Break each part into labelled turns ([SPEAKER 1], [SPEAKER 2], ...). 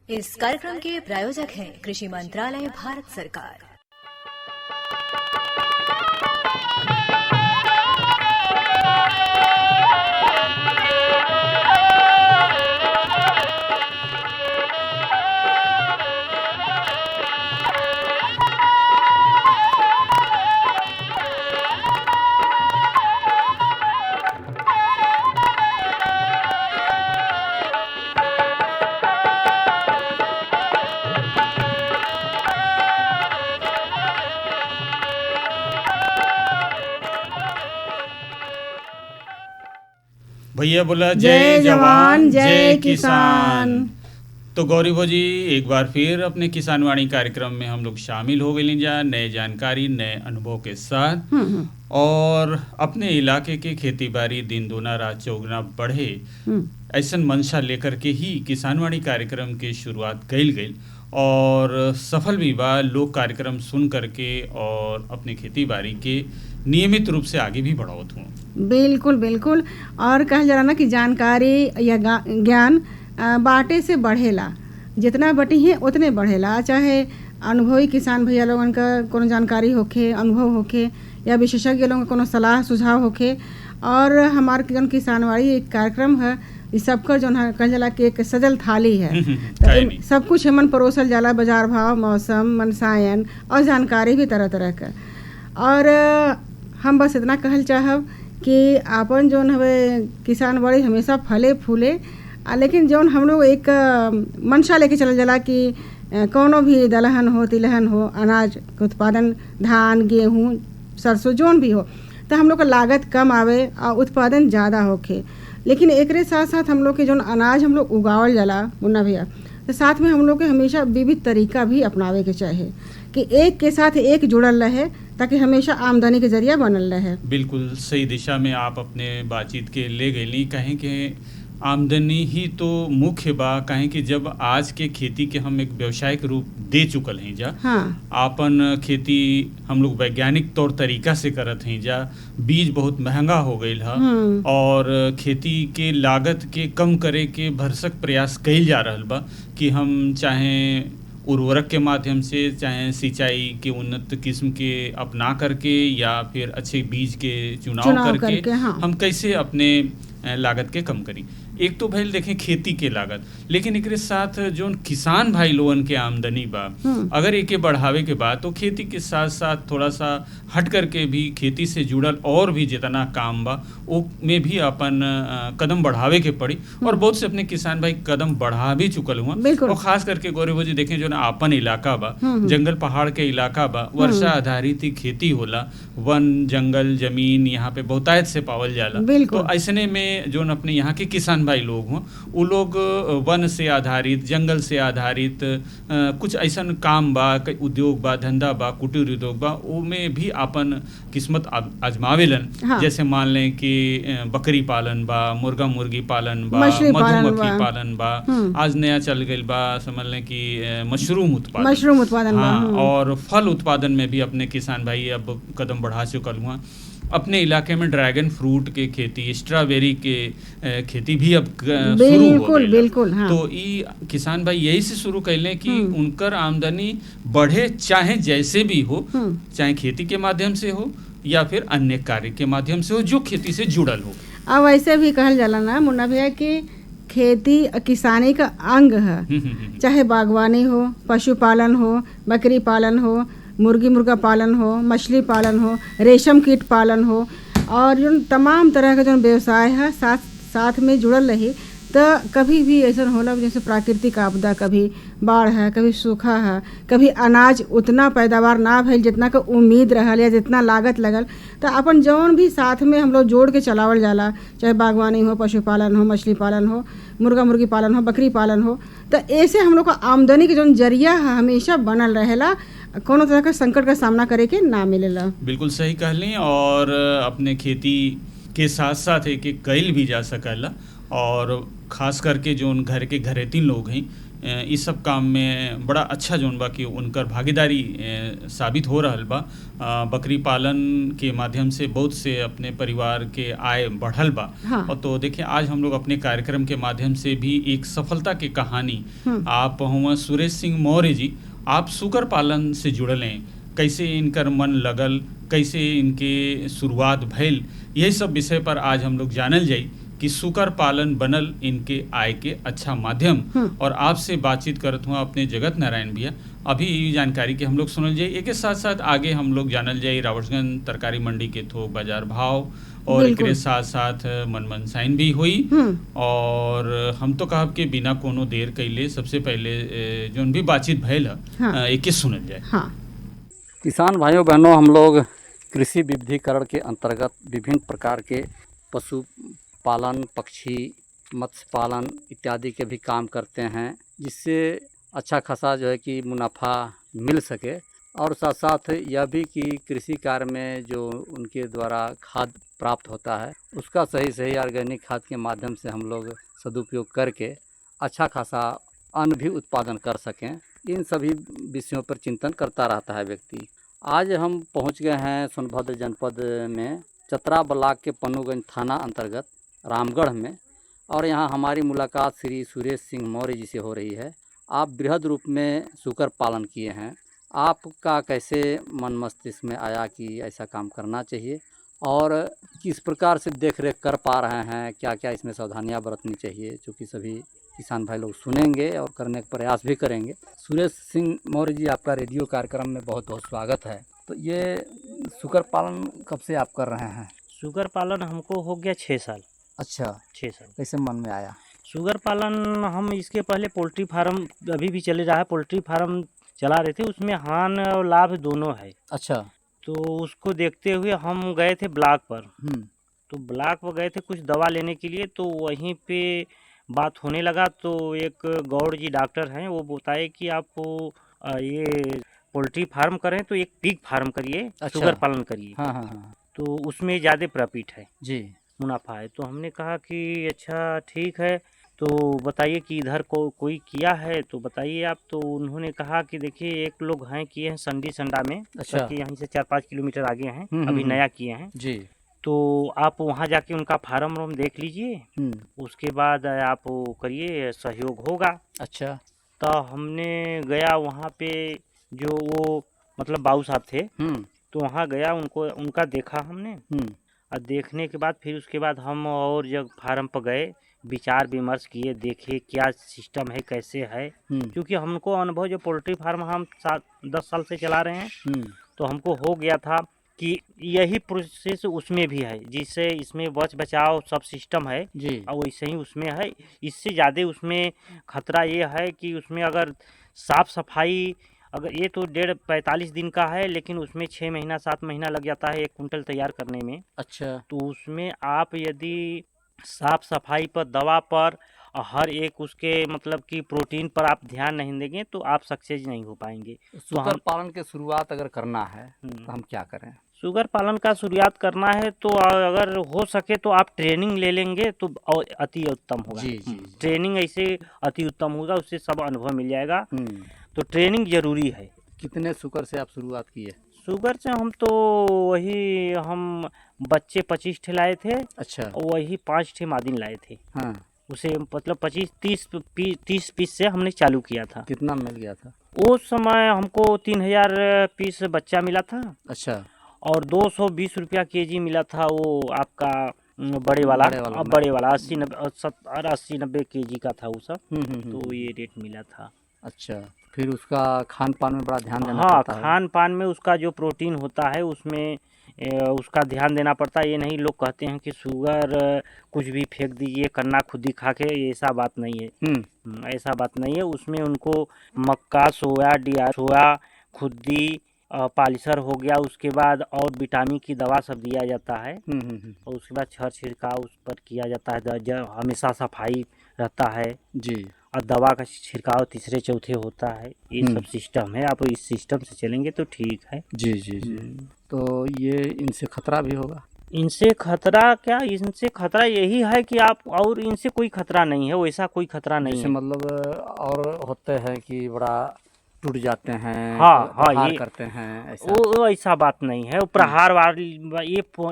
[SPEAKER 1] इस कार्यक्रम के प्रायोजक हैं कृषि मंत्रालय, भारत सरकार।
[SPEAKER 2] भैया बोला जय जवान जय किसान। तो गौरी भौजी एक बार फिर अपने किसानवाणी कार्यक्रम में हम लोग शामिल हो गए जा नए जानकारी नए अनुभव के साथ और अपने इलाके के खेती बाड़ी दिन दूना रात चौगुना बढ़े ऐसन मंशा लेकर के ही किसानवाणी कार्यक्रम के शुरुआत कइल गई और सफल भी बा। लोग कार्यक्रम सुन करके और अपने खेती बाड़ी के नियमित रूप से आगे भी बढ़ावत हूँ।
[SPEAKER 3] बिल्कुल बिल्कुल। और कहल जाला ना कि जानकारी या ज्ञान बाटे से बढ़ेला, जितना बटी है उतने बढ़ेला। चाहे अनुभवी किसान भैया लोगन का कोनो जानकारी होखे, अनुभव होखे या विशेषज्ञ लोगन का कोनो सलाह सुझाव होखे। और हमार जौन किसानवाड़ी एक कार्यक्रम है, इस सबका जौन कहल जाला कि एक सजल थाली है। तो सब कुछ हमन परोसल जाला, बाजार भाव, मौसम, मनसायन और जानकारी भी तरह तरह का। और हम बस इतना कहल चाहब कि आपन जौन हवे किसानवाड़ी हमेशा फले फूले, लेकिन जौन हम लोग एक मंशा लेके चल जाला कि कोनो भी दलहन हो, तिलहन हो, अनाज के उत्पादन, धान, गेहूँ, सरसों जौन भी हो, तो हम लोग का लागत कम आवे और उत्पादन ज़्यादा होखे। लेकिन एकरे साथ साथ हम लोग के जौन अनाज हम लोग उगावल जाला मुन्ना भैया, तो साथ में हम लोग के हमेशा विविध तरीका भी अपनावे के चाहे कि एक के साथ एक जुड़ल रहे, ताकि हमेशा आमदनी के जरिया बनल रहे।
[SPEAKER 2] बिल्कुल सही दिशा में आप अपने बातचीत के ले गई। कहें कि आमदनी ही तो मुख्य बा, कहें कि जब आज के खेती के हम एक व्यावसायिक रूप दे चुकल हैं जा।
[SPEAKER 3] हाँ।
[SPEAKER 2] आपन खेती हम लोग वैज्ञानिक तौर तरीका से करत हैं जा। बीज बहुत महंगा हो गई है और खेती के लागत के कम करे के भरसक प्रयास कइल जा रहल बा कि हम चाहे उर्वरक के माध्यम से, चाहे सिंचाई के उन्नत किस्म के अपना करके या फिर अच्छे बीज के चुनाव करके
[SPEAKER 3] हाँ।
[SPEAKER 2] हम कैसे अपने लागत के कम करी। एक तो भाई देखें खेती के लागत, लेकिन एकरे साथ जो किसान भाई लोगन के आमदनी बा, अगर एके बढ़ावे के बाद तो खेती के साथ साथ थोड़ा सा हट करके भी खेती से जुड़ल और भी जितना काम बा वो में भी अपन कदम बढ़ावे के पड़ी। और बहुत से अपने किसान भाई कदम बढ़ा भी चुकल हुआ। और खास करके गौरव जी देखें जो ना आपन इलाका बा, जंगल पहाड़ के इलाका बा, वर्षा आधारित ही खेती होला, वन जंगल जमीन यहाँ पे बहुतायत से पावल जाला। तो ऐसने में जो अपने यहाँ के किसान भाई लोग हों, वो लोग वन से आधारित, जंगल से आधारित कुछ ऐसा काम बा, उद्योग बा, धंधा बा, कुटीर उद्योग बा, उनमें भी अपन किस्मत आजमावेलन। हाँ। जैसे मान लें कि बकरी पालन बा, मुर्गा मुर्गी पालन बा, मधुमक्खी पालन बा, आज नया चल गई बा, समझ लें कि मशरूम उत्पादन। हाँ। और फल उत्पादन में भी अपने किसान भाई अब कदम बढ़ा चुकल हुआ। अपने इलाके में ड्रैगन फ्रूट के खेती, स्ट्रॉबेरी के खेती भी अब शुरू हो गई।
[SPEAKER 3] बिल्कुल हाँ।
[SPEAKER 2] तो ये किसान भाई यही से शुरू कैले कि उनकर आमदनी बढ़े, चाहे जैसे भी हो, चाहे खेती के माध्यम से हो या फिर अन्य कार्य के माध्यम से हो जो खेती से जुड़ल हो।
[SPEAKER 3] अब ऐसे भी कहल जाला ना मुन्ना भैया कि खेती किसानी का अंग है। चाहे बागवानी हो, पशुपालन हो, बकरी पालन हो, मुर्गी मुर्गा पालन हो, मछली पालन हो, रेशम कीट पालन हो, और जो तमाम तरह का जो व्यवसाय है साथ में जुड़ल रही, तो कभी भी ऐसा होला जैसे प्राकृतिक आपदा, कभी बाढ़ है, कभी सूखा है, कभी अनाज उतना पैदावार ना भइल जितना का उम्मीद रहल या जितना लागत लगल, तो अपन जौन भी साथ में हम लोग जोड़ के चलावल जाला, चाहे बागवानी हो, पशुपालन हो, मछली पालन हो, मुर्गा मुर्गी पालन हो, बकरी पालन हो, तो ऐसे हम लोग का आमदनी के जो जरिया है हमेशा बनल रहेला, कोनो तरह का संकट का सामना करे के ना मिलेला।
[SPEAKER 2] बिल्कुल सही कहली। और अपने खेती के साथ साथ एक कैल भी जा सकला। और खास करके जो घर के घरेती लोग हैं, इस सब काम में बड़ा अच्छा जोन बा कि उनकर भागीदारी साबित हो रहल बा। बकरी पालन के माध्यम से बहुत से अपने परिवार के आय बढ़ल बा।
[SPEAKER 3] हाँ।
[SPEAKER 2] और तो देखिए आज हम लोग अपने कार्यक्रम के माध्यम से भी एक सफलता की कहानी आप हुआ सुरेश सिंह मौर्य जी, आप सुकर पालन से जुड़ल हैं, कैसे इनकर मन लगल, कैसे इनके शुरुआत भइल, यही सब विषय पर आज हम लोग जानल जाई कि सुकर पालन बनल इनके आय के अच्छा माध्यम। और आपसे बातचीत करत हुआ अपने जगत नारायण भैया, अभी ये जानकारी के हम लोग सुनल जाए, एक साथ साथ आगे हम लोग जानल जाए रावर्सगंज तरकारी मंडी के थोक बाजार भाव, और एक साथ साथ मन साइन भी हुई। और हम तो कहब कि बिना कोनो देर कैले सबसे पहले जो भी बातचीत भइल है एक सुनल जाए।
[SPEAKER 3] हाँ।
[SPEAKER 4] किसान भाइयों बहनों, हम लोग कृषि विविधीकरण के अंतर्गत विभिन्न प्रकार के पशु पालन, पक्षी, मत्स्य पालन इत्यादि के भी काम करते हैं, जिससे अच्छा खासा जो है कि मुनाफा मिल सके। और साथ साथ यह भी कि कृषि कार्य में जो उनके द्वारा खाद प्राप्त होता है उसका सही ऑर्गेनिक खाद के माध्यम से हम लोग सदुपयोग करके अच्छा खासा अन्न भी उत्पादन कर सकें। इन सभी विषयों पर चिंतन करता रहता है व्यक्ति। आज हम पहुंच गए हैं सोनभद्र जनपद में चतरा ब्लॉक के पन्नूगंज थाना अंतर्गत रामगढ़ में, और यहाँ हमारी मुलाकात श्री सुरेश सिंह मौर्य जी से हो रही है। आप बृहद रूप में सुकर पालन किए हैं, आपका कैसे मन मस्तिष्क में आया कि ऐसा काम करना चाहिए, और किस प्रकार से देख रेख कर पा रहे हैं, क्या क्या इसमें सावधानियां बरतनी चाहिए, चूँकि सभी किसान भाई लोग सुनेंगे और करने का प्रयास भी करेंगे। सुरेश सिंह मौर्य जी, आपका रेडियो कार्यक्रम में बहुत बहुत स्वागत है। तो ये सुकर पालन कब से आप कर रहे हैं?
[SPEAKER 5] शुगर पालन हमको हो गया 6 साल।
[SPEAKER 4] अच्छा,
[SPEAKER 5] 6 साल।
[SPEAKER 4] कैसे मन में आया?
[SPEAKER 5] शुगर पालन हम इसके पहले पोल्ट्री फार्म अभी भी चले रहा है, पोल्ट्री फार्म चला रहे थे, उसमें हानि और लाभ दोनों है।
[SPEAKER 4] अच्छा।
[SPEAKER 5] तो उसको देखते हुए हम गए थे ब्लॉक पर। तो ब्लॉक पर गए थे कुछ दवा लेने के लिए, तो वहीं पे बात होने लगा। तो एक गौड़ जी डॉक्टर हैं, वो बताए कि आप ये पोल्ट्री फार्म करें तो एक पिग फार्म करिए। अच्छा। शुगर पालन करिए।
[SPEAKER 4] हाँ।
[SPEAKER 5] तो उसमें ज़्यादा प्रॉफिट है
[SPEAKER 4] जी,
[SPEAKER 5] मुनाफा है। तो हमने कहा कि अच्छा ठीक है, तो बताइए कि इधर कोई किया है तो बताइए आप। तो उन्होंने कहा कि देखिए एक लोग हैं किए हैं संडा में। अच्छा। कि यहीं से 4-5 किलोमीटर आगे हैं, अभी नया किए हैं
[SPEAKER 4] जी।
[SPEAKER 5] तो आप वहाँ जाके उनका फार्म वार्म देख लीजिए, उसके बाद आप करिए, सहयोग होगा। अच्छा। तो हमने गया वहाँ पे, जो वो मतलब बाबू साहब थे, तो वहाँ गया, उनका देखा हमने। और देखने के बाद फिर उसके बाद हम और जब फार्म पर गए, विचार विमर्श किए, देखे क्या सिस्टम है, कैसे है। क्योंकि हमको अनुभव, जो पोल्ट्री फार्म हम 10 साल से चला रहे हैं, तो हमको हो गया था कि यही प्रोसेस उसमें भी है, जिससे इसमें बचाव सब सिस्टम है जी, और वैसे ही उसमें है। इससे ज़्यादा उसमें खतरा ये है कि उसमें अगर साफ़ सफाई, अगर ये तो 45 दिन का है, लेकिन उसमें 6 महीना 7 महीना लग जाता है 1 कुंटल तैयार करने में। अच्छा। तो उसमें आप यदि साफ सफाई पर, दवा पर, हर एक उसके मतलब कि प्रोटीन पर आप ध्यान नहीं देंगे तो आप सक्सेस नहीं हो पाएंगे।
[SPEAKER 4] शुगर पालन की शुरुआत अगर करना है तो हम क्या करें?
[SPEAKER 5] शुगर पालन का शुरुआत करना है तो अगर हो सके तो आप ट्रेनिंग ले लेंगे तो अति उत्तम होगा। जी। ट्रेनिंग ऐसे अति उत्तम होगा, उससे सब अनुभव मिल जाएगा। तो ट्रेनिंग जरूरी है।
[SPEAKER 4] कितने शुगर से आप शुरुआत किए?
[SPEAKER 5] शुगर से हम तो वही हम बच्चे 25 ठे लाए थे। अच्छा। वही 5 ठे मादिन लाए थे। हाँ। उसे मतलब 25-30 पीस से हमने चालू किया था।
[SPEAKER 4] कितना मिल गया था
[SPEAKER 5] उस समय? हमको 3000 पीस बच्चा मिला था। अच्छा। और 220 रुपया केजी मिला था वो आपका बड़े वाला 80-90 केजी का था वो सब। तो ये रेट मिला था।
[SPEAKER 4] अच्छा। फिर उसका खान पान में बड़ा ध्यान देना पड़ता है।
[SPEAKER 5] खान पान में उसका जो प्रोटीन होता है उसमें उसका ध्यान देना पड़ता है। ये नहीं लोग कहते हैं कि शुगर कुछ भी फेंक दीजिए, कन्ना खुदी खा के, ऐसा बात नहीं है। ऐसा बात नहीं है। उसमें उनको मक्का, सोया, खुद्दी, पॉलिशर हो गया, उसके बाद और विटामिन की दवा सब दिया जाता है। और उसके बाद छर छिड़काव उस पर किया जाता है। हमेशा सफाई रहता है जी, और दवा का छिड़काव 3-4 होता है। ये सब सिस्टम है, आप इस सिस्टम से चलेंगे तो ठीक है।
[SPEAKER 4] जी। तो ये इनसे खतरा भी होगा?
[SPEAKER 5] इनसे खतरा क्या, इनसे खतरा यही है कि आप, और इनसे कोई खतरा नहीं है, वैसा कोई खतरा नहीं
[SPEAKER 4] जैसे
[SPEAKER 5] है।
[SPEAKER 4] मतलब और होते हैं कि बड़ा टूट जाते हैं,
[SPEAKER 5] हाँ हाँ,
[SPEAKER 4] प्रहार
[SPEAKER 5] ये
[SPEAKER 4] करते हैं, ऐसा?
[SPEAKER 5] वो ऐसा बात नहीं है। वो प्रहार वाली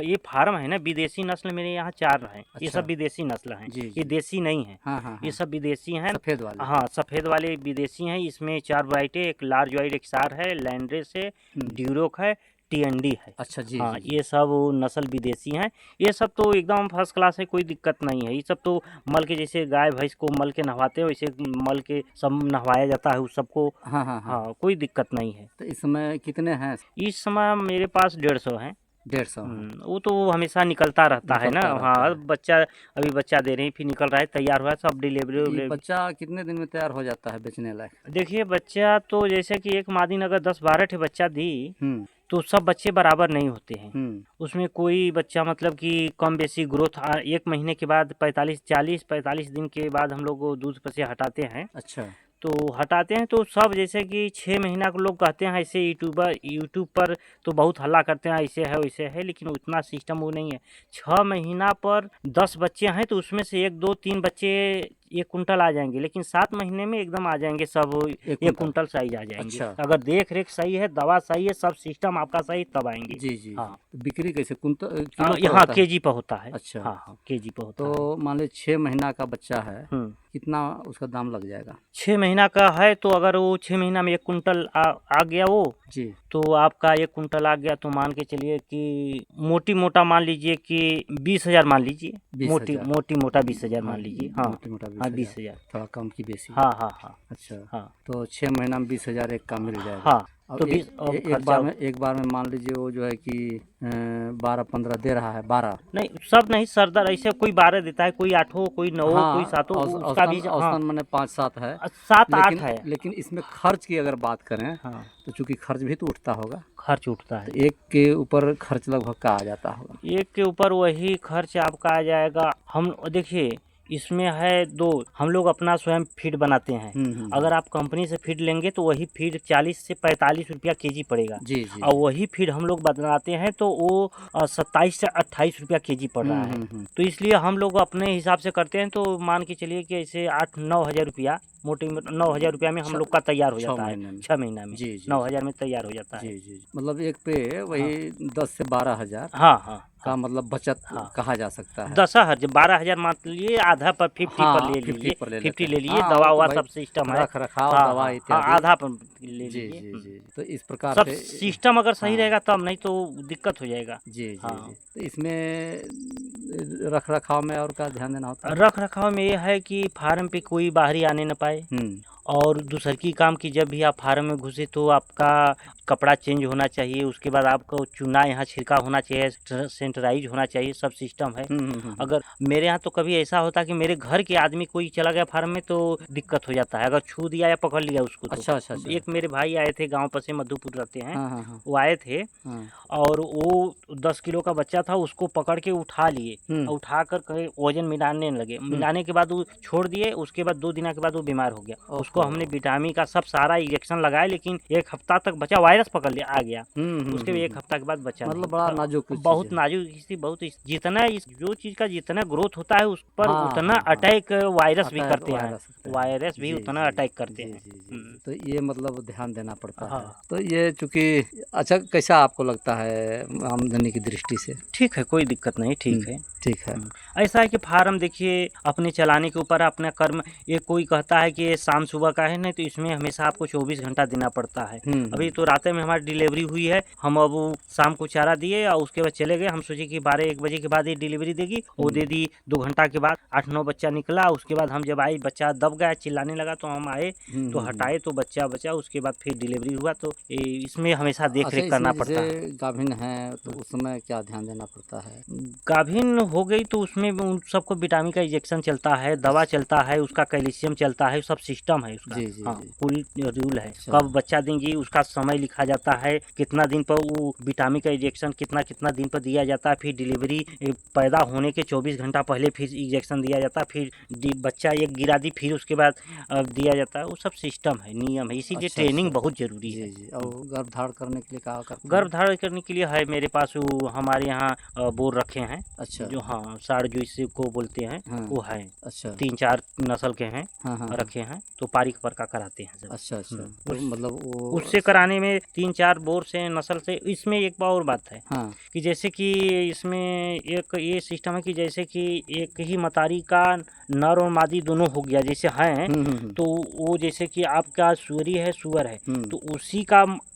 [SPEAKER 5] ये फार्म है ना, विदेशी नस्ल मेरे यहाँ 4 हैं। ये
[SPEAKER 4] अच्छा।
[SPEAKER 5] सब विदेशी नस्ल हैं,
[SPEAKER 4] जी,
[SPEAKER 5] ये
[SPEAKER 4] जी।
[SPEAKER 5] देसी नहीं है।
[SPEAKER 4] हाँ हाँ
[SPEAKER 5] ये
[SPEAKER 4] हाँ,
[SPEAKER 5] सब विदेशी हैं।
[SPEAKER 4] सफ़ेद वाले।
[SPEAKER 5] हाँ, सफ़ेद वाले विदेशी हैं। इसमें 4 वैरायटी, एक लार्ज वाइट एक्सार है, लैंड्रेस है, ड्यूरोक है, टीएनडी है।
[SPEAKER 4] अच्छा जी,
[SPEAKER 5] हाँ,
[SPEAKER 4] जी, जी।
[SPEAKER 5] ये सब नस्ल विदेशी हैं। ये सब तो एकदम फर्स्ट क्लास है, कोई दिक्कत नहीं है। ये सब तो मल के, जैसे गाय भैंस को मल के नहवाते हैं वैसे मल के सब नहवाया जाता है उस सबको।
[SPEAKER 4] हाँ हाँ हाँ।
[SPEAKER 5] हाँ, कोई दिक्कत नहीं है।
[SPEAKER 4] तो इस समय कितने हैं?
[SPEAKER 5] इस समय मेरे पास 150 हैं।
[SPEAKER 4] 150 हैं।
[SPEAKER 5] वो तो हमेशा निकलता रहता है ना।
[SPEAKER 4] निकलता रहता
[SPEAKER 5] हाँ,
[SPEAKER 4] है।
[SPEAKER 5] बच्चा अभी बच्चा दे रहे हैं, फिर निकल रहा है, तैयार हुआ है, सब डिलीवरी।
[SPEAKER 4] ये बच्चा कितने दिन में तैयार हो जाता है बेचने लायक?
[SPEAKER 5] देखिए, बच्चा तो जैसे कि एक मादिन अगर 10-12 ठे बच्चा दी तो सब बच्चे बराबर नहीं होते हैं। उसमें कोई बच्चा मतलब कि कम बेसी ग्रोथ 1 महीने के बाद 45 दिन के बाद हम लोग दूध पर से हटाते हैं।
[SPEAKER 4] अच्छा।
[SPEAKER 5] तो हटाते हैं तो सब, जैसे कि 6 महीना को लोग कहते हैं, ऐसे यूट्यूब पर तो बहुत हल्ला करते हैं, ऐसे है वैसे है, लेकिन उतना सिस्टम वो नहीं है। 6 महीना पर 10 बच्चे हैं तो उसमें से 1 2 3 बच्चे 1 कुंटल आ जाएंगे, लेकिन 7 महीने में एकदम आ जाएंगे सब 1 कुंटल साइज आ जाएंगे।
[SPEAKER 4] अच्छा।
[SPEAKER 5] अगर देख रेख सही है, दवा सही है, सब सिस्टम आपका सही, तब आएंगे।
[SPEAKER 4] जी जी।
[SPEAKER 5] हाँ।
[SPEAKER 4] तो बिक्री कैसे, कुंटल किलो पर
[SPEAKER 5] यहाँ
[SPEAKER 4] होता है?
[SPEAKER 5] केजी पर होता है।
[SPEAKER 4] अच्छा।
[SPEAKER 5] हाँ हाँ, केजी पर होता है।
[SPEAKER 4] तो मान लीजिए 6 महीना का बच्चा है, कितना उसका दाम लग जाएगा?
[SPEAKER 5] 6 महीना का है तो अगर वो 6 महीना में 1 कुंटल आ गया वो
[SPEAKER 4] जी।
[SPEAKER 5] तो आपका 1 कुंटल आ गया तो मान के चलिए कि मोटा मान लीजिए कि 20,000 मान लीजिए।
[SPEAKER 4] 20,000।
[SPEAKER 5] मोटा 20,000 मान लीजिए। हाँ,
[SPEAKER 4] मोटा
[SPEAKER 5] हाँ
[SPEAKER 4] 20,000। थोड़ा कम की बेसी।
[SPEAKER 5] हाँ हाँ हाँ।
[SPEAKER 4] अच्छा।
[SPEAKER 5] हाँ।
[SPEAKER 4] तो 6 महीना में 20,000 एक का मिल जाएगा।
[SPEAKER 5] हाँ,
[SPEAKER 4] अब
[SPEAKER 5] तो
[SPEAKER 4] एक बार में मान लीजिए वो जो है कि 12-15 दे रहा है, 12
[SPEAKER 5] नहीं, सब नहीं सरदार, ऐसे कोई 12 देता है, कोई 8 कोई 9 कोई 7, उसका भी
[SPEAKER 4] औसतन मैंने 5-7 है,
[SPEAKER 5] 7-8 है।
[SPEAKER 4] लेकिन इसमें खर्च की अगर बात करें
[SPEAKER 5] हाँ,
[SPEAKER 4] तो चूंकि खर्च भी तो उठता होगा,
[SPEAKER 5] खर्च उठता है।
[SPEAKER 4] तो एक के ऊपर खर्च लगभग का आ जाता होगा?
[SPEAKER 5] एक के ऊपर वही खर्च आपका आ जाएगा। हम देखिए, इसमें है 2, हम लोग अपना स्वयं फीड बनाते हैं। अगर आप कंपनी से फीड लेंगे तो वही फीड 40 से 45 रुपया केजी पड़ेगा।
[SPEAKER 4] जी जी।
[SPEAKER 5] और वही फीड हम लोग बनाते हैं तो वो 27 से 28 रुपया केजी पड़ रहा है। तो इसलिए हम लोग अपने हिसाब से करते हैं, तो मान के चलिए कि ऐसे 8-9 हज़ार रुपया, मोटी 9,000 रुपया में हम लोग का तैयार हो जाता है। 6 महीना में।
[SPEAKER 4] जी जी।
[SPEAKER 5] 9,000 में तैयार हो जाता है।
[SPEAKER 4] जी जी। मतलब एक पे वही 10 से 12 हज़ार
[SPEAKER 5] हाँ हाँ
[SPEAKER 4] का मतलब बचत कहा जा सकता है।
[SPEAKER 5] 10,000 12,000 मान लीजिए, आधा पर 50 पर ले
[SPEAKER 4] 50
[SPEAKER 5] लीजिए,
[SPEAKER 4] पर ले
[SPEAKER 5] 50 ले
[SPEAKER 4] लेते
[SPEAKER 5] लीजिए,
[SPEAKER 4] हैं।
[SPEAKER 5] दवा
[SPEAKER 4] हाँ,
[SPEAKER 5] ववा
[SPEAKER 4] तो
[SPEAKER 5] सब सिस्टम है,
[SPEAKER 4] रख रखाव,
[SPEAKER 5] हाँ,
[SPEAKER 4] दवा
[SPEAKER 5] हाँ,
[SPEAKER 4] इत्यादि।
[SPEAKER 5] आधा पर ले
[SPEAKER 4] जी
[SPEAKER 5] लीजिए।
[SPEAKER 4] जी जी। तो इस प्रकार
[SPEAKER 5] सब
[SPEAKER 4] से
[SPEAKER 5] सिस्टम अगर सही
[SPEAKER 4] हाँ।
[SPEAKER 5] रहेगा तब, नहीं तो दिक्कत हो जाएगा।
[SPEAKER 4] जी जी
[SPEAKER 5] हाँ।
[SPEAKER 4] जी। तो इसमें रख रखाव में और क्या ध्यान देना होता है?
[SPEAKER 5] रख रखाव में ये है कि फार्म पे कोई बाहरी आने न पाए, और दूसर की काम की जब भी आप फार्म में घुसे तो आपका कपड़ा चेंज होना चाहिए, उसके बाद आपको चूना यहाँ छिड़का होना चाहिए, सेंटराइज होना चाहिए, सब सिस्टम है। अगर मेरे यहाँ तो कभी ऐसा होता है कि मेरे घर के आदमी कोई चला गया फार्म में तो दिक्कत हो जाता है, अगर छू दिया या पकड़ लिया उसको तो।
[SPEAKER 4] अच्छा अच्छा अच्छा।
[SPEAKER 5] एक मेरे भाई आए थे, गाँव पर से मधुपुर रहते हैं।
[SPEAKER 4] हाँ हाँ हाँ।
[SPEAKER 5] वो आए थे और वो 10 किलो का बच्चा था, उसको पकड़ के उठा लिए, उठा कर कहीं वजन मिलाने लगे। मिलाने के बाद वो छोड़ दिए, उसके बाद 2 दिन के बाद वो बीमार हो गया। उसको हमने विटामिन का सब सारा इंजेक्शन लगाया, लेकिन 1 हफ्ता तक बच्चा वायरस पकड़ लिया, आ गया। उसके 1 हफ्ता के बाद बच्चा
[SPEAKER 4] मतलब बड़ा नाजुक,
[SPEAKER 5] बहुत नाजुक स्थिति, बहुत जितना जो चीज का जितना ग्रोथ होता है उस पर उतना अटैक वायरस भी करते हैं, वायरस भी उतना अटैक करते हैं।
[SPEAKER 4] तो ये मतलब ध्यान देना पड़ता है। तो ये चूंकि अच्छा, कैसा आपको लगता है आमदनी की दृष्टि से?
[SPEAKER 5] ठीक है, कोई दिक्कत नहीं, ठीक है।
[SPEAKER 4] ठीक है।
[SPEAKER 5] ऐसा है कि फार्म देखिए अपने चलाने के ऊपर अपना कर्म, ये कोई कहता है कि ये शाम सुबह का है, नहीं तो इसमें हमेशा आपको 24 घंटा देना पड़ता है। अभी तो रात में हमारी डिलीवरी हुई है, हम अब शाम को चारा दिए और उसके बाद चले गए। हम सोचे कि 12-1 बजे के बाद ये डिलीवरी देगी, वो दे दी। 2 घंटा के बाद 8-9 बच्चा निकला। उसके बाद हम जब आए, बच्चा दब गया, चिल्लाने लगा, तो हम आए तो हटाए तो बच्चा बचा। उसके बाद फिर डिलीवरी हुआ। तो इसमें हमेशा देख रेख करना पड़ता है।
[SPEAKER 4] गाभिन है तो उस समय क्या ध्यान देना पड़ता है?
[SPEAKER 5] गाभिन हो गई तो उसमें उन सबको विटामिन का इंजेक्शन चलता है, दवा चलता है, उसका कैल्शियम चलता है, सब सिस्टम है उसका।
[SPEAKER 4] जी जी।
[SPEAKER 5] हाँ, पूरी रूल है। कब बच्चा देंगी उसका समय लिखा जाता है, कितना दिन पर वो विटामिन का इंजेक्शन कितना दिन पर दिया जाता जाता है, फिर डिलीवरी पैदा होने के 24 घंटा पहले फिर इंजेक्शन दिया जाता है, फिर बच्चा एक गिरा दी फिर उसके बाद दिया जाता है। वो सब सिस्टम है, नियम है, इसीलिए ट्रेनिंग बहुत जरूरी है।
[SPEAKER 4] जी। और गर्भधारण करने के लिए क्या करते हैं?
[SPEAKER 5] गर्भधारण करने के लिए है मेरे पास, वो हमारे यहाँ बोर रखे हैं।
[SPEAKER 4] अच्छा।
[SPEAKER 5] जो हाँ साढ़ जो इसे को बोलते हैं वो है।
[SPEAKER 4] अच्छा।
[SPEAKER 5] 3-4 नस्ल के हैं रखे हैं, तो पारिक पर का कराते हैं सब।
[SPEAKER 4] अच्छा। तो मतलब
[SPEAKER 5] उससे कराने में 3-4 बोर से नस्ल से। इसमें एक और बात है कि जैसे कि इसमें एक ये सिस्टम है कि जैसे कि एक ही मतारी का नर और मादी दोनों हो गया जैसे हैं, तो वो जैसे कि आपका सुअरी है सुअर है, तो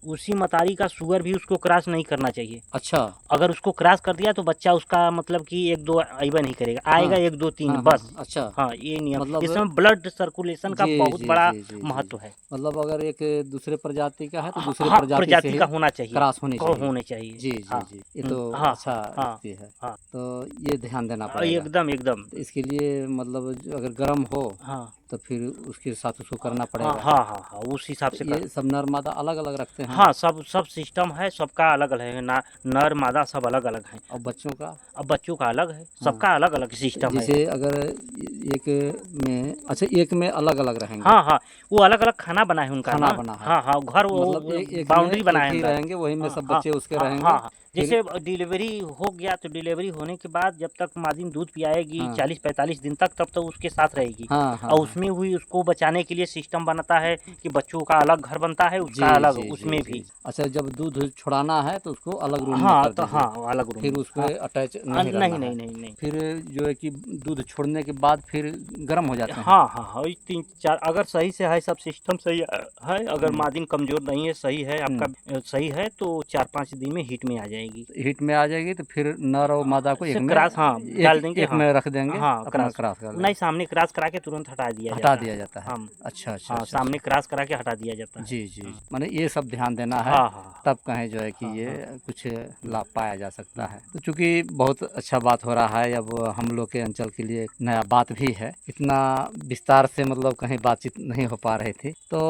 [SPEAKER 5] उसी मतारी का सुअर भी उसको क्रॉस नहीं करना चाहिए।
[SPEAKER 4] अच्छा।
[SPEAKER 5] अगर उसको क्रॉस कर दिया तो बच्चा उसका मतलब कि 1-2 आइबा नहीं करेगा, आएगा 1-2-3 बस।
[SPEAKER 4] अच्छा।
[SPEAKER 5] हाँ ये नियम,
[SPEAKER 4] मतलब
[SPEAKER 5] इसमें ब्लड सर्कुलेशन का बहुत बड़ा महत्व है।
[SPEAKER 4] मतलब अगर एक दूसरे प्रजाति का है तो दूसरे
[SPEAKER 5] प्रजाति का होना चाहिए,
[SPEAKER 4] क्रॉस होनी चाहिए। जी। ये तो अच्छा है। तो ये ध्यान देना पड़ेगा एकदम। इसके लिए मतलब अगर गर्म हो तो फिर उसके साथ उसको करना पड़ेगा।
[SPEAKER 5] हाँ उस हिसाब से।
[SPEAKER 4] ये सब नर मादा अलग अलग रखते हैं?
[SPEAKER 5] हाँ सब सिस्टम है, सबका अलग अलग है, नर मादा सब अलग अलग हैं।
[SPEAKER 4] और बच्चों का? अब
[SPEAKER 5] बच्चों का अलग है, सबका अलग अलग सिस्टम है।
[SPEAKER 4] जैसे अगर एक में अलग अलग रहेंगे?
[SPEAKER 5] हाँ वो अलग अलग खाना बना है उनका।
[SPEAKER 4] खाना बना है।
[SPEAKER 5] हाँ घर वो
[SPEAKER 4] मतलब
[SPEAKER 5] बाउंड्री बनाए
[SPEAKER 4] रहेंगे, वही में सब बच्चे उसके रहेंगे।
[SPEAKER 5] जैसे डिलीवरी हो गया तो डिलीवरी होने के बाद जब तक मादिन दूध पियाएगी 40-45 दिन तक, तब तक उसके साथ रहेगी। और उसमें भी उसको बचाने के लिए सिस्टम बनता है कि बच्चों का अलग घर बनता है, उसका अलग उसमें भी।
[SPEAKER 4] अच्छा, जब दूध छुड़ाना है तो उसको अलग रूम में
[SPEAKER 5] कर दीजिए। अलग रूम,
[SPEAKER 4] फिर उसको अटैच
[SPEAKER 5] नहीं।
[SPEAKER 4] फिर जो है कि दूध छोड़ने के बाद फिर गर्म हो जाते हैं?
[SPEAKER 5] हाँ 3-4 अगर सही से है, सब सिस्टम सही है, अगर मादिन कमजोर नहीं है, सही है आपका सही है, तो 4-5 दिन में हीट में आ जाएगी।
[SPEAKER 4] हीट में आ जाएगी तो फिर नर और मादा को एक में
[SPEAKER 5] क्रॉस डाल देंगे,
[SPEAKER 4] एक में रख देंगे।
[SPEAKER 5] क्रॉस नहीं, सामने क्रॉस करा के तुरंत हटा दिया जाता है। अच्छा। सामने क्रॉस करा के हटा दिया जाता है।
[SPEAKER 4] जी। माने ये सब ध्यान देना है, तब कहें जो है कि ये कुछ लाभ पाया जा सकता है। तो चूंकि बहुत अच्छा बात हो रहा है, अब हम लोग के अंचल के लिए नया बात भी है, इतना विस्तार से मतलब कहीं बातचीत नहीं हो पा रही थी। तो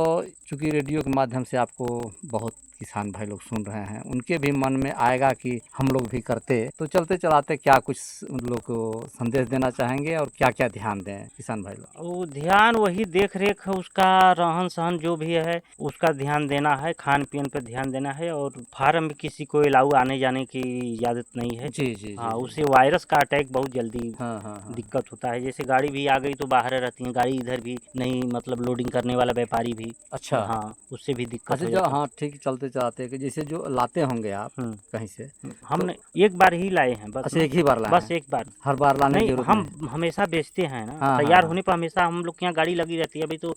[SPEAKER 4] चूंकि रेडियो के माध्यम से आपको बहुत किसान भाई लोग सुन रहे हैं, उनके भी मन में आएगा कि हम लोग भी करते, तो चलते चलाते क्या कुछ उन लोग को संदेश देना चाहेंगे और क्या क्या ध्यान दें किसान भाई लोग?
[SPEAKER 5] वो ध्यान वही देख रेख, उसका रहन सहन जो भी है उसका ध्यान देना है, खान पीन पर ध्यान देना है, और फार्म में किसी को अलाउ आने जाने की इजाज़त नहीं है।
[SPEAKER 4] जी।
[SPEAKER 5] उससे वायरस का अटैक बहुत जल्दी दिक्कत होता है। जैसे गाड़ी भी आ गई तो बाहर रहती है, गाड़ी इधर भी नहीं, मतलब लोडिंग करने वाला व्यापारी भी। अच्छा। उससे भी दिक्कत हो जाती है।
[SPEAKER 4] ठीक, चलते चाहते कि जैसे जो लाते होंगे आप कहीं से?
[SPEAKER 5] हमने एक बार ही लाए हैं बस।
[SPEAKER 4] अच्छा, एक ही बार लाए?
[SPEAKER 5] बस एक बार, हर
[SPEAKER 4] बार लाने की
[SPEAKER 5] जरूरत नहीं। हम हमेशा बेचते हैं ना, तैयार होने पर हमेशा हम लोग के यहाँ गाड़ी लगी रहती है। अभी तो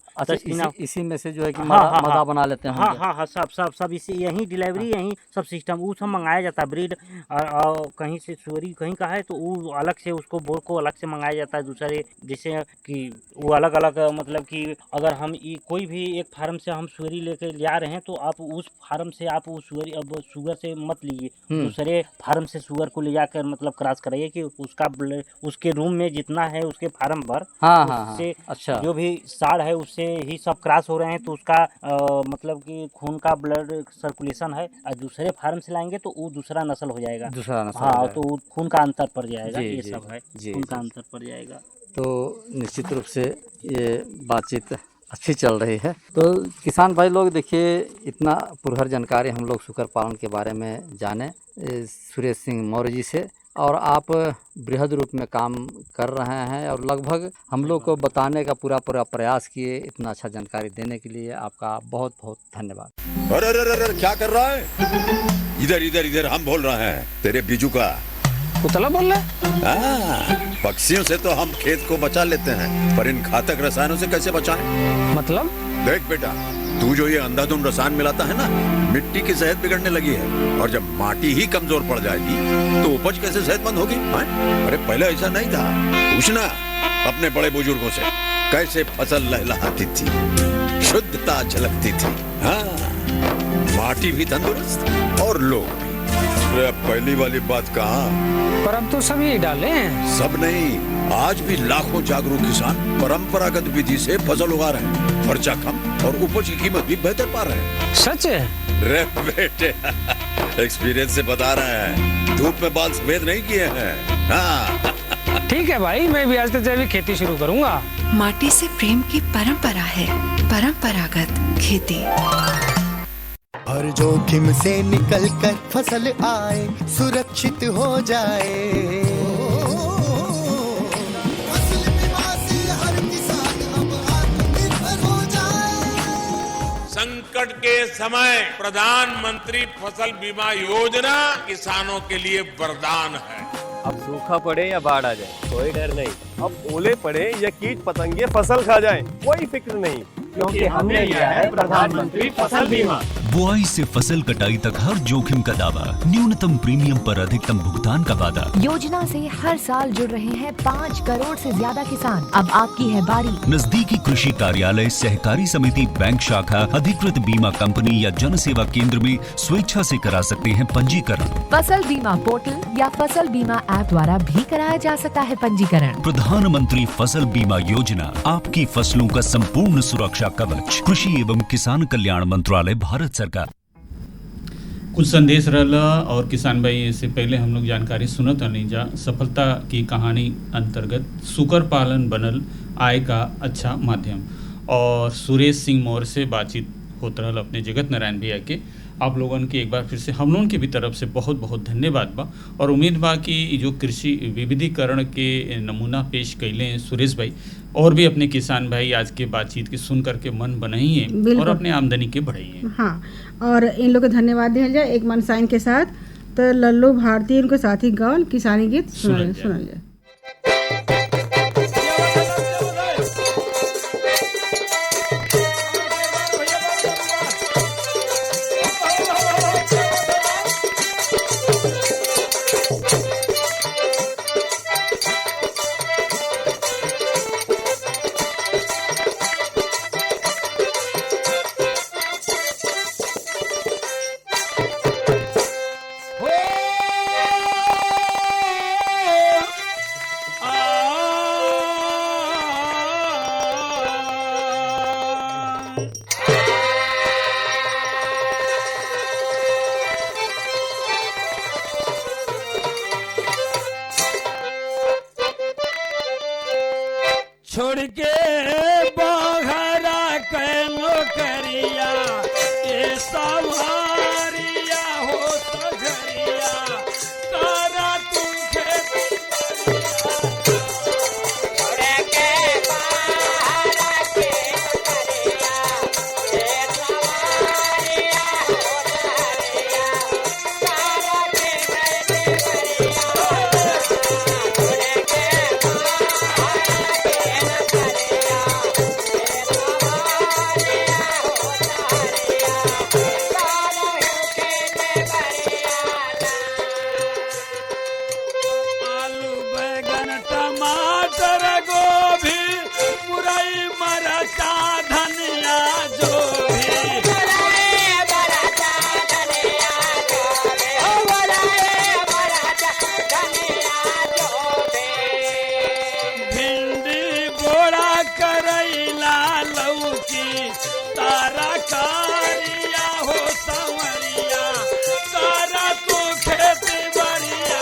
[SPEAKER 4] इसी में से जो है कि मादा बना लेते हैं?
[SPEAKER 5] हाँ सब इसी यही डिलीवरी, यही सब सिस्टम। वो सब मंगाया जाता है ब्रीड, और कहीं से सुअरी कहीं का है तो वो अलग से उसको बोर को अलग से मंगाया जाता है दूसरे, जैसे कि वो अलग अलग, मतलब कि अगर हम कोई भी एक फार्म से हम सुअरी लेके ले आ रहे हैं तो आप उस फार्म से आप वो सुअरी, अब सुअर से मत लीजिए, दूसरे फार्म से सुअर को ले जाकर मतलब क्रॉस कराइए कि उसके रूम में जितना है उसके फार्म पर उससे अच्छा जो भी साढ़ है उससे ही सब क्रॉस हो रहे हैं, तो उसका मतलब कि खून का ब्लड सर्कुलेशन है, और दूसरे फार्म से लाएंगे तो वो दूसरा नस्ल हो जाएगा। तो खून का अंतर पड़ जाएगा। ये सब है, खून का अंतर पड़ जाएगा।
[SPEAKER 4] तो निश्चित रूप से ये बातचीत अच्छी चल रही है। तो किसान भाई लोग देखिए, इतना पुरहर जानकारी हम लोग सुकर पालन के बारे में जाने सुरेश सिंह मौर्य जी से, और आप बृहद रूप में काम कर रहे हैं और लगभग हम लोग को बताने का पूरा प्रयास किए। इतना अच्छा जानकारी देने के लिए आपका बहुत बहुत धन्यवाद।
[SPEAKER 6] अरे क्या कर रहा है? इधर हम बोल रहे हैं, तेरे बीजू का
[SPEAKER 7] पुतला बोल रहा है?
[SPEAKER 6] पक्षियों से तो हम खेत को बचा लेते हैं, पर इन घातक रसायनों से कैसे बचाएं?
[SPEAKER 7] मतलब?
[SPEAKER 6] देख बेटा, तू जो ये अंधाधुंध रसायन मिलाता है ना, मिट्टी की सेहत बिगड़ने लगी है, और जब माटी ही कमजोर पड़ जाएगी तो उपज कैसे सेहतमंद होगी? अरे पहले ऐसा नहीं था, पूछना अपने बड़े बुजुर्गों से, कैसे फसल लहलहाती थी, शुद्धता झलकती थी। माटी भी तंदुरुस्त और लोग भी। पहली वाली बात कहाँ,
[SPEAKER 7] पर अब तो सभी डाले हैं।
[SPEAKER 6] सब नहीं, आज भी लाखों जागरूक किसान परंपरागत विधि से फसल उगा रहे हैं, खर्चा कम और उपज की कीमत भी बेहतर पा रहे हैं।
[SPEAKER 7] सच है?
[SPEAKER 6] रे बेटे एक्सपीरियंस से बता रहे हैं, धूप में बाल सफेद नहीं किए हैं। हाँ।
[SPEAKER 7] ठीक है भाई, मैं भी आज से जैविक खेती शुरू करूंगा।
[SPEAKER 8] माटी से प्रेम की परंपरा है, परंपरागत खेती।
[SPEAKER 9] हर जोखिम से निकल कर फसल आए, सुरक्षित हो जाए। फसल बीमा से हर किसान अब आत्मनिर्भर हो जाए।
[SPEAKER 10] संकट के समय प्रधानमंत्री फसल बीमा योजना किसानों के लिए वरदान है।
[SPEAKER 11] अब सूखा पड़े या बाढ़ आ जाए कोई डर नहीं, अब ओले पड़े या कीट पतंगे फसल खा जाए कोई फिक्र नहीं, क्योंकि हमने लिया है प्रधानमंत्री फसल बीमा।
[SPEAKER 12] बुआई से फसल कटाई तक हर जोखिम का दावा, न्यूनतम प्रीमियम पर अधिकतम भुगतान का वादा।
[SPEAKER 1] योजना से हर साल जुड़ रहे हैं 5 करोड़ से ज्यादा किसान। अब आपकी है बारी।
[SPEAKER 12] नजदीकी कृषि कार्यालय, सहकारी समिति, बैंक शाखा, अधिकृत बीमा कंपनी या जन सेवा केंद्र में स्वेच्छा से करा सकते हैं पंजीकरण।
[SPEAKER 1] फसल बीमा पोर्टल या फसल बीमा ऐप द्वारा भी कराया जा सकता है पंजीकरण।
[SPEAKER 12] प्रधानमंत्री फसल बीमा योजना, आपकी फसलों का संपूर्ण सुरक्षा कवच। कृषि एवं किसान कल्याण मंत्रालय, भारत सरकार।
[SPEAKER 2] कुछ संदेश रहला और किसान भाई, इससे पहले हम लोग जानकारी सुनत नहीं जा सफलता की कहानी अंतर्गत सुकर पालन बनल आय का अच्छा माध्यम, और सुरेश सिंह मौर्य से बातचीत होत रहल अपने जगत नारायण भैया के। आप लोगन के एक बार फिर से हम लोगन के भी तरफ से बहुत बहुत धन्यवाद बा, और उम्मीद बा कि जो कृषि विविधीकरण के नमूना पेश कैले हैं सुरेश भाई, और भी अपने किसान भाई आज के बातचीत के सुन करके मन बनाइए और अपने आमदनी के बढ़ाइए।
[SPEAKER 3] हाँ, और इन लोग को धन्यवाद दिया जाए एक मन साइन के साथ। तो लल्लू भारती उनके साथी गावल किसानी गीत सुनल जाए।
[SPEAKER 13] छोड़ के बघरा कैनो करिया ए सवारिया हो सगरिया तारा तू छोड़ के बघरा कैनो करिया ए सवारिया हो सगरिया तारा के करिया छोड़ के आलू बैगन टमाटर गोभी मुरई मरचा धनिया जो भिंडी बोरा करैला लौकी तारा कारिया हो संवरिया तारा तू खेत बरिया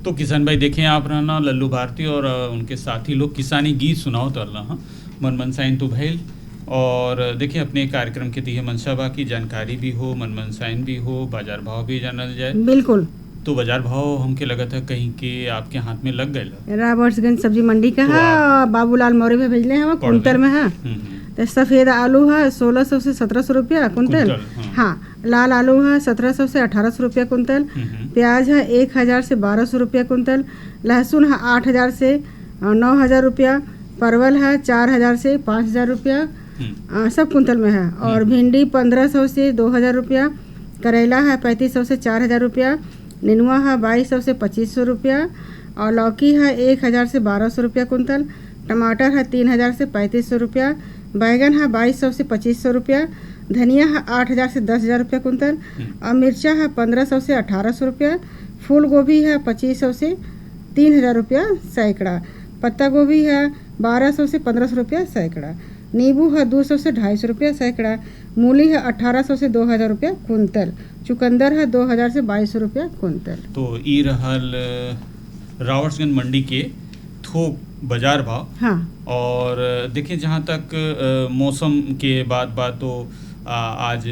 [SPEAKER 2] तो किसान भाई देखें आप रहना लल्लू भारती और उनके साथी लोग किसानी गीत सुनाओ तो अल्लाह मन मनसाइन तो भैल। और देखिए अपने कार्यक्रम के दिए मनसा बा की जानकारी भी हो, मन मनसाइन भी हो, बाजार भाव भी जानल जाए।
[SPEAKER 3] बिल्कुल।
[SPEAKER 2] तो बाजार भाव हमके लगा था कहीं के आपके हाथ में लग गए।
[SPEAKER 3] राबर्ट्सगंज सब्जी मंडी का है, बाबूलाल मौर्य में भेजले हैं, कुंतल में है। तो सफ़ेद आलू है 1600 से 1700 रुपया कुंतल। हाँ, लाल आलू है 1700 से 1800 रुपया कुंतल। प्याज है 1000 से 1200 रुपया कुंतल। लहसुन है 8000 से 9000 रुपया। परवल है 4000 से 5000 रुपया, सब कुंतल में है। और भिंडी 1500 से 2000 रुपया। करेला है 3500 से 4000 रुपया। नेनुआ है 2200 से 2500 रुपया। और लौकी है 1000 से 1200 रुपया कुंतल। टमाटर है 3000 से 3500 रुपया। बैगन है 2200 से 2500 रुपया। धनिया है 8000 से 10000 रुपया कुंतल। और मिर्चा है 1500 से 1800 रुपया। फूल गोभी है 2500 से 3000 रुपया सैकड़ा। पत्ता गोभी है 1200 से 1500 रुपया सैकड़ा। नींबू है 200 से 250 रुपया सैकड़ा। मूली है 1800 से 2000 रुपया कुंतल। चुकंदर है 2000 से 2200 रुपया कुंतल।
[SPEAKER 2] तो ई रहल रावर्ट्सगंज मंडी के थोक बाजार भाव।
[SPEAKER 3] हाँ।
[SPEAKER 2] और देखिए जहाँ तक मौसम के बाद तो आज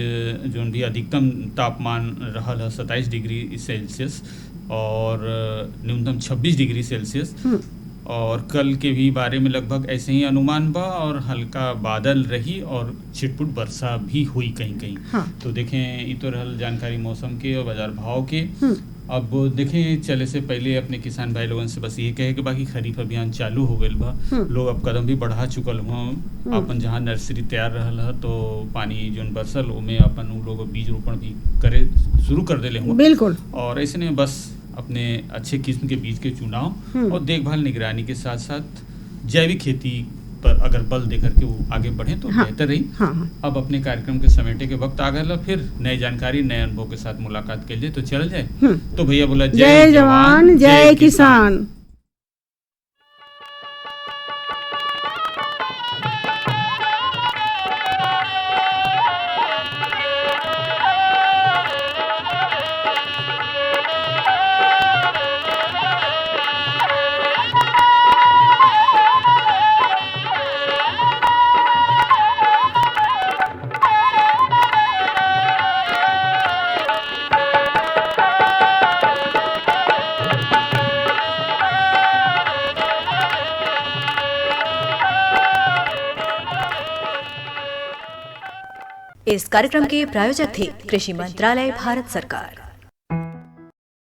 [SPEAKER 2] जो भी अधिकतम तापमान रहल है 27 डिग्री सेल्सियस और न्यूनतम 26 डिग्री सेल्सियस। और कल के भी बारे में लगभग ऐसे ही अनुमान बा और हल्का बादल रही और छिटपुट वर्षा भी हुई कहीं कहीं।
[SPEAKER 3] हाँ।
[SPEAKER 2] तो देखें ये तो रहल जानकारी मौसम के और बाजार भाव के। अब देखें चले से पहले अपने किसान भाई लोगों से बस ये कहे कि बाकी खरीफ अभियान चालू हो गए बा। लोग अब कदम भी बढ़ा चुकल हुआ। अपन जहाँ नर्सरी तैयार रहल है तो पानी जो बरसल उमें अपन उ लोग बीज रोपण भी करे शुरू कर देले हुआ।
[SPEAKER 3] बिल्कुल।
[SPEAKER 2] और ऐसे ने बस अपने अच्छे किस्म के बीज के चुनाव और देखभाल निगरानी के साथ साथ जैविक खेती पर अगर बल देकर के वो आगे बढ़े तो बेहतर रही। अब अपने कार्यक्रम के समेटे के वक्त आ गया, फिर नई जानकारी नए अनुभव के साथ मुलाकात के लिए तो चल जाए। तो भैया बोला
[SPEAKER 3] जय जवान जय किसान।
[SPEAKER 14] इस कार्यक्रम के प्रायोजक थे कृषि मंत्रालय भारत सरकार।